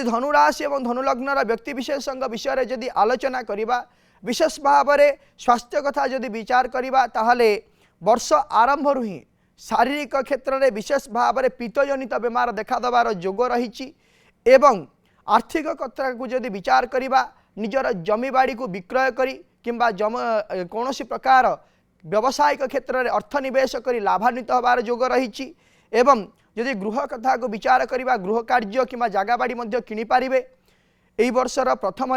जदि धनुराशि और धनुलग्नर व्यक्तिविशेष विषय में जदि आलोचना करवा विशेष भाव में स्वास्थ्य कथा जदि विचार करवा ताहले वर्ष आरंभ ही शारीरिक क्षेत्र में विशेष भाव में पीतजनित बेमार देखादेवार जोग रही एवं आर्थिक कथा को जदि विचार करवा निजर जमीबाड़ी को विक्रय करी किंबा कौन प्रकार व्यावसायिक क्षेत्र में अर्थनिवेश कर लाभान्वित होबार जोग रही एवं जदि गृह कथा को विचार करवा गृह कार्य किंबा जगह बाड़ी किनी पारिबे। एई वर्षर प्रथम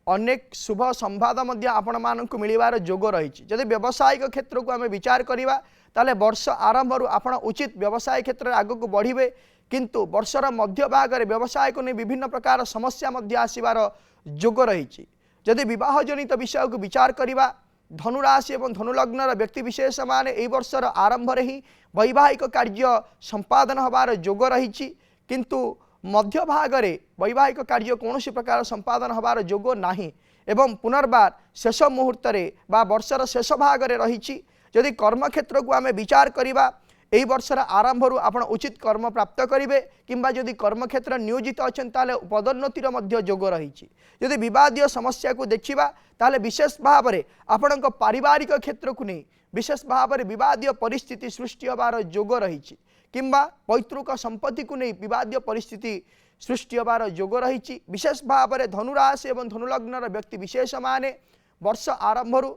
अनेक शुभ संवाद आपण मानक मिलबार जोग रही। जदि व्यावसायिक क्षेत्र को आम विचार करवा ताले वर्ष आरंभ आपण उचित व्यवसाय क्षेत्र में आगक बढ़े किंतु वर्षर मध्य भाग में व्यवसाय को नहीं विभिन्न प्रकार समस्या आसबार जोग रही। जदि विवाह जनित विषय को विचार करवा धनुराशि और धनुलग्नर व्यक्तिविशेष माने एई वर्षर आरंभ ही वैवाहिक कार्य संपादन होबार जोग रही किंतु मध्य भाग में वैवाहिक कार्य कौन प्रकार संपादन होबार जोग नहीं एवं पुनर्बार शेष मुहूर्त बा वर्षर शेष भाग में रही। जदि कर्म क्षेत्र को आम विचार करवा यही वर्षर आरंभ आप उचित कर्म प्राप्त करेंगे किंबा जदि कर्म क्षेत्र नियोजित अच्छा पदोन्नतिर जोग रही। जदि विवादीय समस्या को देखा ताले विशेष भाव में आपण पारिवारिक क्षेत्र को नहीं विशेष भाव में विवादीय परिस्थिति सृष्टि होबार जोग रही किंबा पैतृक संपत्ति को नहीं विवादीय परिस्थिति सृष्टि होबार जोग रही। विशेष भाव में धनुराशि और धनुलग्नर व्यक्ति विशेष माने वर्ष आरंभ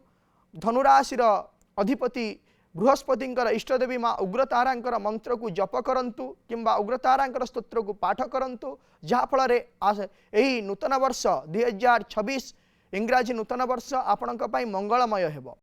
धनुराशिर अधिपति बृहस्पति इष्टदेवी माँ उग्रतारा मंत्र को जप करंतु किंबा उग्रतारा स्तोत्र को पाठ करंतु जहाँफल यही नूतन वर्ष 2026 इंग्राजी नूतन वर्ष आपण मंगलमय हेब।